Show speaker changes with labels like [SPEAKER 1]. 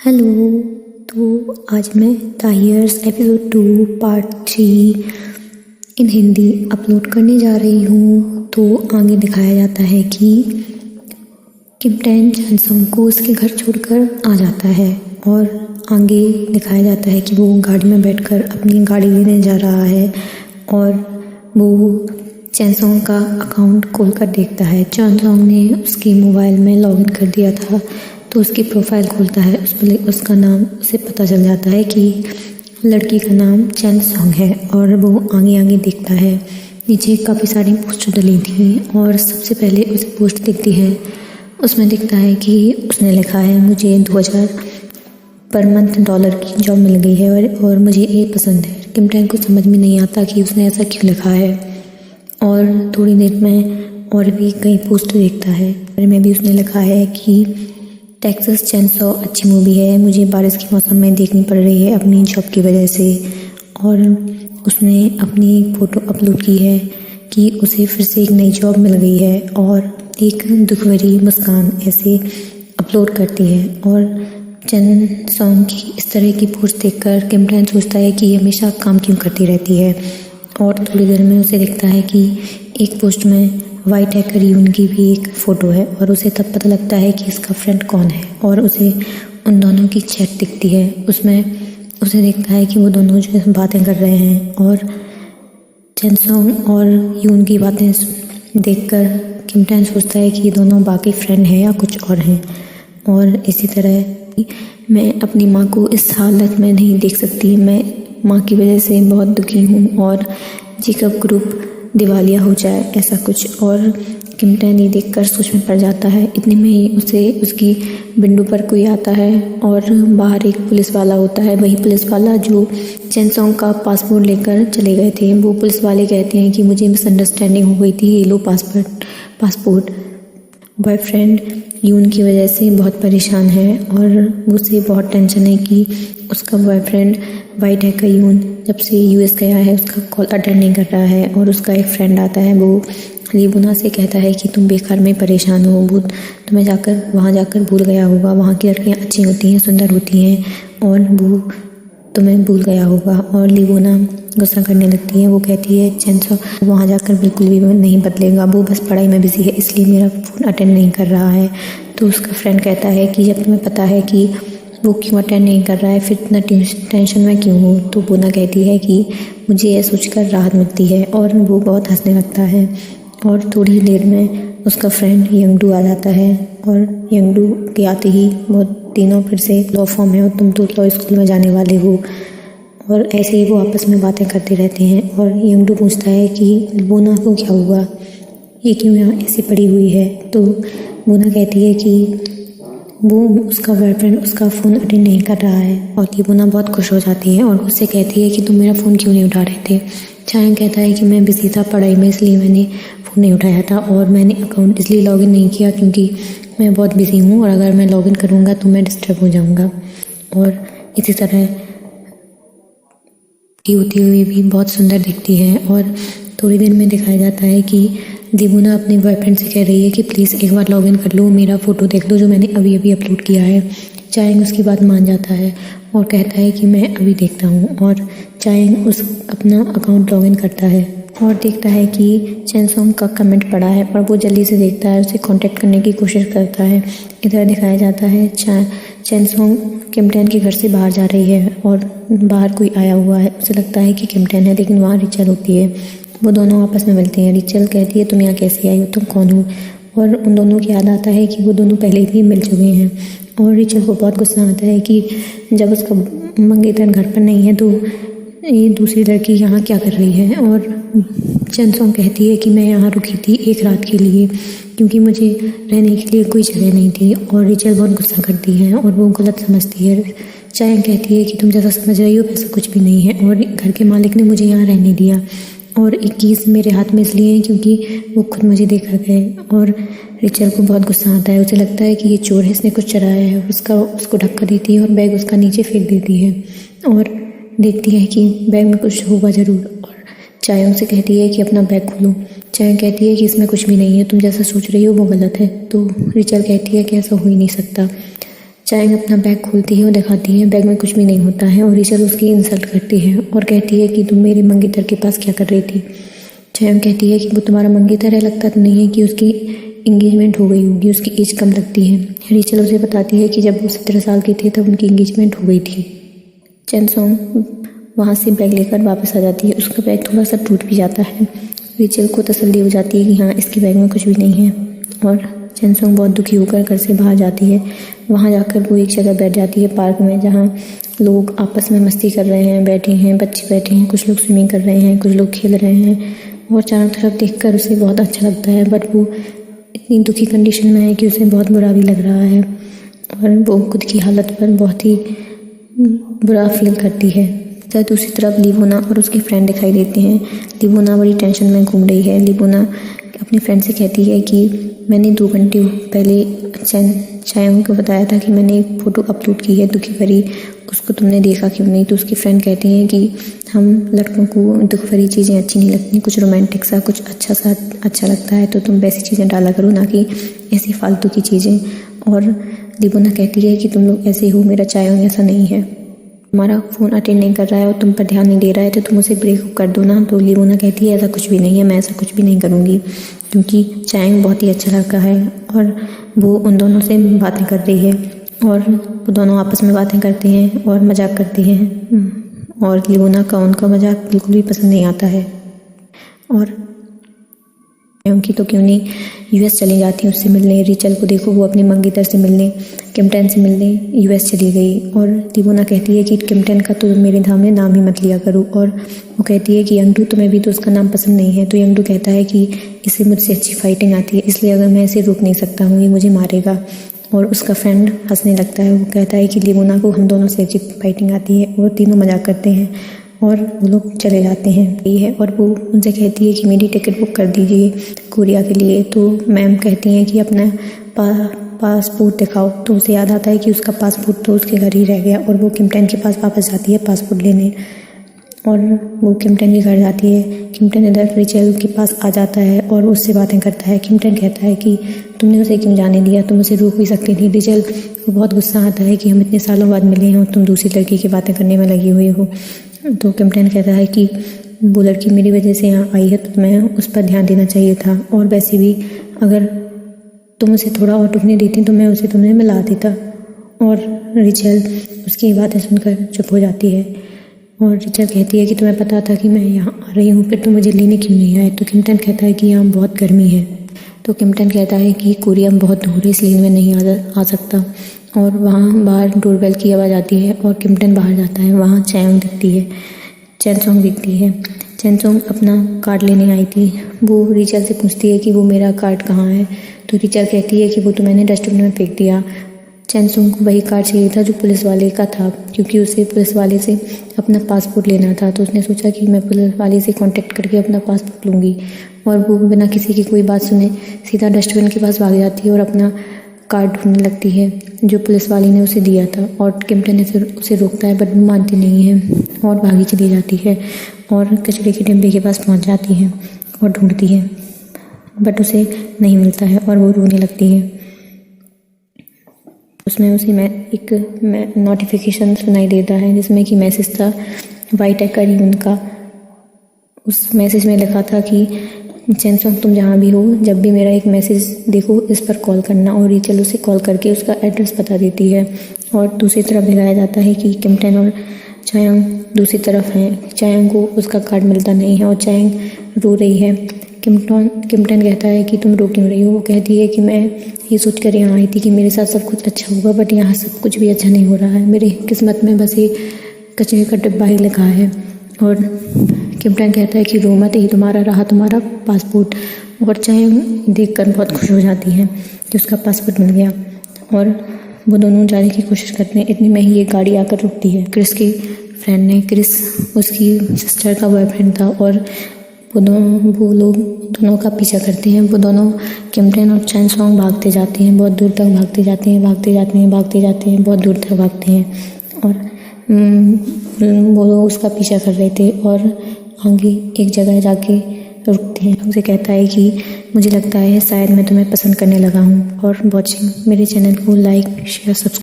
[SPEAKER 1] Hello. तो आज मैं the years episode 2 part 3 in Hindi upload करने जा रही हूँ। तो आगे दिखाया जाता है कि किम टैन जैनसोंग को उसके घर छोड़कर आ जाता है और आगे दिखाया जाता है कि वो गाड़ी में बैठकर अपनी गाड़ी लेने जा रहा है और वो जैनसोंग का अकाउंट खोलकर देखता है। जैनसोंग ने उसके मोबाइल में लॉगिन कर दिया था तो उसकी प्रोफाइल खोलता है। उसका नाम उसे पता चल जाता है कि लड़की का नाम जैनसोंग है और वो आगे देखता है। नीचे काफ़ी सारी पोस्ट डली थी और सबसे पहले उसे पोस्ट दिखती है। उसमें दिखता है कि उसने लिखा है मुझे 2000 पर मंथ डॉलर की जॉब मिल गई है और मुझे ये पसंद है। किम टैन को समझ में नहीं आता कि उसने ऐसा क्यों लिखा है और थोड़ी देर में और भी कई पोस्ट देखता है। में भी उसने लिखा है कि टेक्सास चेनसॉ अच्छी मूवी है, मुझे बारिश के मौसम में देखनी पड़ रही है अपनी जॉब की वजह से। और उसने अपनी फ़ोटो अपलोड की है कि उसे फिर से एक नई जॉब मिल गई है और एक दुख भरी मुस्कान ऐसे अपलोड करती है। और जैनसोंग की इस तरह की पोस्ट देखकर किम टैन सोचता है कि ये हमेशा काम क्यों करती रहती है। और थोड़ी देर में उसे दिखता है कि एक पोस्ट में वाइट हैकर यून की भी एक फ़ोटो है और उसे तब पता लगता है कि इसका फ्रेंड कौन है और उसे उन दोनों की चैट दिखती है। उसमें उसे दिखता है कि वो दोनों जो है बातें कर रहे हैं और जैनसोंग और यून की बातें देखकर किम टैन सोचता है कि ये दोनों बाकी फ्रेंड हैं या कुछ और हैं। और इसी तरह मैं अपनी माँ को इस हालत में नहीं देख सकती, मैं माँ की वजह से बहुत दुखी हूँ और जेकब ग्रुप दिवालिया हो जाए ऐसा कुछ। और किम टैन ये देखकर सोच में पड़ जाता है। इतने में ही उसे उसकी विंडो पर कोई आता है और बाहर एक पुलिस वाला होता है, वही पुलिस वाला जो जैनसोंग का पासपोर्ट लेकर चले गए थे। वो पुलिस वाले कहते हैं कि मुझे मिसअंडरस्टैंडिंग हो गई थी, ये लो पासपोर्ट। बॉयफ्रेंड यून की वजह से बहुत परेशान है और उसे बहुत टेंशन है कि उसका बॉयफ्रेंड वाइट हैकर यून जब से यूएस गया है उसका कॉल अटेंड नहीं कर रहा है। और उसका एक फ्रेंड आता है, वो लीबुना से कहता है कि तुम बेकार में परेशान हो, वो तुम्हें वहाँ जाकर भूल गया होगा, वहाँ की लड़कियाँ अच्छी होती हैं, सुंदर होती हैं और वो तुम्हें भूल गया होगा। और लीबुना गुस्सा करने लगती है, वो कहती है जैनसोंग वहाँ जाकर बिल्कुल भी नहीं बदलेगा, वो बस पढ़ाई में बिजी है इसलिए मेरा फ़ोन अटेंड नहीं कर रहा है। तो उसका फ्रेंड कहता है कि जब तुम्हें पता है कि वो क्यों अटेंड नहीं कर रहा है फिर इतना टेंशन में क्यों हो। तो बोना कहती है कि मुझे यह सोचकर राहत मिलती है और वो बहुत हंसने लगता है। और थोड़ी देर में उसका फ्रेंड यंगडू आ जाता है और यंगडू के आते ही वो तीनों फिर से लॉ फॉर्म है और तुम तो लॉ स्कूल में जाने वाले हो। और ऐसे ही वो आपस में बातें करते रहते हैं और यंगडू पूछता है कि बोना को क्या हुआ, ये क्यों यहाँ ऐसी पड़ी हुई है। तो बोना कहती है कि वो उसका बॉयफ्रेंड उसका फ़ोन अटेंड नहीं कर रहा है और लीबुना बहुत खुश हो जाती है और उससे कहती है कि तुम मेरा फ़ोन क्यों नहीं उठा रहे थे। चायांग कहता है कि मैं बिजी था पढ़ाई में इसलिए मैंने फ़ोन नहीं उठाया था और मैंने अकाउंट इसलिए लॉगिन नहीं किया क्योंकि मैं बहुत बिजी हूँ और अगर मैं लॉगिन करूँगा तो मैं डिस्टर्ब हो जाऊँगा। और इसी तरह होती हुई भी बहुत सुंदर दिखती है। और थोड़ी देर में दिखाया जाता है कि लीबुना अपने बॉयफ्रेंड से कह रही है कि प्लीज़ एक बार लॉगिन कर लो, मेरा फ़ोटो देख लो जो मैंने अभी अभी अपलोड किया है। चायांग उसकी बात मान जाता है और कहता है कि मैं अभी देखता हूँ। और चायांग अपना अकाउंट लॉगिन करता है और देखता है कि जैनसोंग का कमेंट पड़ा है और वो जल्दी से देखता है, उसे कांटेक्ट करने की कोशिश करता है। इधर दिखाया जाता है जैनसोंग किम टैन के घर से बाहर जा रही है और बाहर कोई आया हुआ है, उसे लगता है कि किम टैन है लेकिन वहाँ रिचल होती है। वो दोनों आपस में मिलते हैं। रिचल कहती है तुम यहाँ कैसे आई हो, तुम कौन हो। और उन दोनों को याद आता है कि वो दोनों पहले भी मिल चुके हैं। और रिचल को बहुत गुस्सा आता है कि जब उसका मंगेतर घर पर नहीं है तो ये दूसरी लड़की यहाँ क्या कर रही है। और जैनसोंग कहती है कि मैं यहाँ रुकी थी एक रात के लिए क्योंकि मुझे रहने के लिए कोई जगह नहीं थी। और रिचल बहुत गुस्सा करती है और वो गलत समझती है। चायांग कहती है कि तुम जैसा समझ रही हो वैसा कुछ भी नहीं है और घर के मालिक ने मुझे यहाँ रहने दिया और 21 मेरे हाथ में इसलिए है क्योंकि वो खुद मुझे देखा गए। और रिचल को बहुत गुस्सा आता है, उसे लगता है कि ये चोर है, इसने कुछ चुराया है। उसको धक्का देती है और बैग उसका नीचे फेंक देती है और देखती है कि बैग में कुछ होगा ज़रूर। और चायांग से कहती है कि अपना बैग खोलो। चायांग कहती है कि इसमें कुछ भी नहीं है, तुम जैसा सोच रही हो वो गलत है। तो रिचल कहती है कि ऐसा हो ही नहीं सकता। चायंग अपना बैग खोलती है और दिखाती है, बैग में कुछ भी नहीं होता है और रिचल उसकी इंसल्ट करती है और कहती है कि तुम मेरे मंगेतर के पास क्या कर रही थी। चायंग कहती है कि वो तुम्हारा मंगेतर है, लगता तो नहीं है कि उसकी इंगेजमेंट हो गई होगी, उसकी एज कम लगती है। रिचल उसे बताती है कि जब वो 17 साल के थे तब उनकी इंगेजमेंट हो गई थी। चैन सोंग वहाँ से बैग लेकर वापस आ जाती है, उसका बैग थोड़ा सा टूट भी जाता है। रिचल को तसल्ली हो जाती है कि हाँ, इसके बैग में कुछ भी नहीं है और चैन सोंग बहुत दुखी होकर घर से बाहर जाती है। वहाँ जाकर वो एक जगह बैठ जाती है पार्क में, जहाँ लोग आपस में मस्ती कर रहे हैं, बैठे हैं, बच्चे बैठे हैं, कुछ लोग स्विमिंग कर रहे हैं, कुछ लोग खेल रहे हैं और चारों तरफ देखकर उसे बहुत अच्छा लगता है। बट वो इतनी दुखी कंडीशन में है कि उसे बहुत बुरा भी लग रहा है और वो खुद की हालत पर बहुत ही बुरा फील करती है। तो दूसरी तरफ लिवोना और उसकी फ्रेंड दिखाई देते हैं। लिवोना बड़ी टेंशन में घूम रही है। लिवोना अपनी फ्रेंड से कहती है कि मैंने 2 घंटे पहले चायंग को बताया था कि मैंने एक फ़ोटो अपलोड की है दुखी भरी, उसको तुमने देखा क्यों नहीं। तो उसकी फ्रेंड कहती है कि हम लड़कों को दुख भरी चीज़ें अच्छी नहीं लगती, कुछ रोमांटिक सा, कुछ अच्छा लगता है, तो तुम वैसी चीज़ें डाला करो, ना कि ऐसी फालतू की चीज़ें। और लिवोना कहती है कि तुम लोग ऐसे हो, मेरा चायंग ऐसा नहीं है, तुम्हारा फ़ोन अटेंड नहीं कर रहा है और तुम पर ध्यान नहीं दे रहा है तो तुम उसे ब्रेकअप कर दो ना। तो लिवोना कहती है ऐसा कुछ भी नहीं है, मैं ऐसा कुछ भी नहीं करूँगी, क्योंकि चायंग बहुत ही अच्छा लड़का है और वो उन दोनों से बातें कर रही है और वो दोनों आपस में बातें करते हैं और मजाक करते हैं और लिवोना का उनका मजाक बिल्कुल भी पसंद नहीं आता है। और उनकी तो क्यों नहीं यूएस चली जाती उससे मिलने। रिचल को देखो, वो अपनी मंगेतर से मिलने, किमटन से मिलने यूएस चली गई और लिवोना कहती है कि किमटन का तो मेरे सामने नाम ही मत लिया करो। और वो कहती है कि यंगडू, तुम्हें भी तो उसका नाम पसंद नहीं है। तो यंगडू कहता है कि इसे मुझसे अच्छी फाइटिंग आती है, इसलिए अगर मैं इसे रोक नहीं सकता हूँ, ये मुझे मारेगा। और उसका फ्रेंड हंसने लगता है। वो कहता है कि लिवोना को हम दोनों से अच्छी फाइटिंग आती है। वो तीनों मजाक करते हैं और वो लोग चले जाते हैं। यही है और वो उनसे कहती है कि मेरी टिकट बुक कर दीजिए कोरिया के लिए। तो मैम कहती हैं कि अपना पासपोर्ट दिखाओ। तो उसे याद आता है कि उसका पासपोर्ट तो उसके घर ही रह गया और वो किमटन के पास वापस जाती है पासपोर्ट लेने और वो किमटन के घर जाती है। किमटन इधर रिचल के पास आ जाता है और उससे बातें करता है। किमटन कहता है कि तुमने उसे क्यों जाने दिया, तुम उसे रोक भी सकती थी। रिचल को बहुत गुस्सा आता है कि हम इतने सालों बाद मिले हैं और तुम दूसरी लड़की की बातें करने में लगी हुई हो। तो किमटन कहता है कि वो लड़की मेरी वजह से यहाँ आई है तो तुम्हें उस पर ध्यान देना चाहिए था, और वैसे भी अगर तुम उसे थोड़ा और रुकने देती तो मैं उसे तुम्हें मिला देता। और रिचल उसकी बातें सुनकर चुप हो जाती है और रिचल कहती है कि तुम्हें पता था कि मैं यहाँ आ रही हूँ, फिर तुम मुझे लेने क्यों नहीं आए। तो किमटन कहता है कि यहाँ बहुत गर्मी है। तो किमटन कहता है कि कोरिया में बहुत दूर है, इसलिए मैं नहीं आ सकता। और वहाँ बाहर डोरबेल की आवाज़ आती है और किमटन बाहर जाता है। वहाँ चायंग दिखती है, चैन सोंग दिखती है। चैन सोंग अपना कार्ड लेने आई थी। वो रिचल से पूछती है कि वो मेरा कार्ड कहाँ है। तो रिचल कहती है कि वो तो मैंने डस्टबिन में फेंक दिया। चैन सोंग को वही कार्ड चाहिए था जो पुलिस वाले का था, क्योंकि उसे पुलिस वाले से अपना पासपोर्ट लेना था। तो उसने सोचा कि मैं पुलिस वाले से कांटेक्ट करके अपना पासपोर्ट लूँगी। और वो बिना किसी की कोई बात सुने सीधा डस्टबिन के पास भाग जाती है और अपना कार्ड ढूंढने लगती है जो पुलिस वाले ने उसे दिया था। और किमटन उसे रोकता है बट वो मानती नहीं है और भागी चली जाती है और कचरे के डिब्बे के पास पहुंच जाती है और ढूंढती है, बट उसे नहीं मिलता है और वो रोने लगती है। उसमें उसे एक नोटिफिकेशन सुनाई देता है जिसमें कि मैसेज था वाइट एकर यून का। उस मैसेज में लिखा था कि चैन सोंग, तुम जहाँ भी हो, जब भी मेरा एक मैसेज देखो इस पर कॉल करना। और रिचल उसे कॉल करके उसका एड्रेस बता देती है। और दूसरी तरफ दिखाया जाता है कि किमटन और चायंग दूसरी तरफ हैं। चायंग को उसका कार्ड मिलता नहीं है और चायंग रो रही है। किमटन कहता है कि तुम रो क्यों रही हो। वो कहती है कि मैं ये सोच कर यहाँ आई थी कि मेरे साथ सब कुछ अच्छा होगा, बट यहाँ सब कुछ भी अच्छा नहीं हो रहा है। मेरी किस्मत में बस ये कचरे का डिब्बा ही लिखा है। और किमटन कहता है कि रो मत, ये तुम्हारा रहा, तुम्हारा पासपोर्ट। और चायंग देखकर बहुत खुश हो जाती है कि उसका पासपोर्ट मिल गया। और वो दोनों जाने की कोशिश करते हैं। इतनी में ही एक गाड़ी आकर रुकती है क्रिस की फ्रेंड ने। क्रिस उसकी सिस्टर का बॉयफ्रेंड था और वो लोग दोनों का पीछा करते हैं। वो दोनों किमटन और चैन सोंग भागते जाते हैं, बहुत दूर तक भागते जाते हैं, बहुत दूर तक भागते हैं। और वो लोग उसका पीछा कर रहे थे और आगे एक जगह जाके रुकते हैं। उसे कहता है कि मुझे लगता है शायद मैं तुम्हें पसंद करने लगा हूँ। और वॉचिंग मेरे चैनल को लाइक शेयर सब्सक्राइब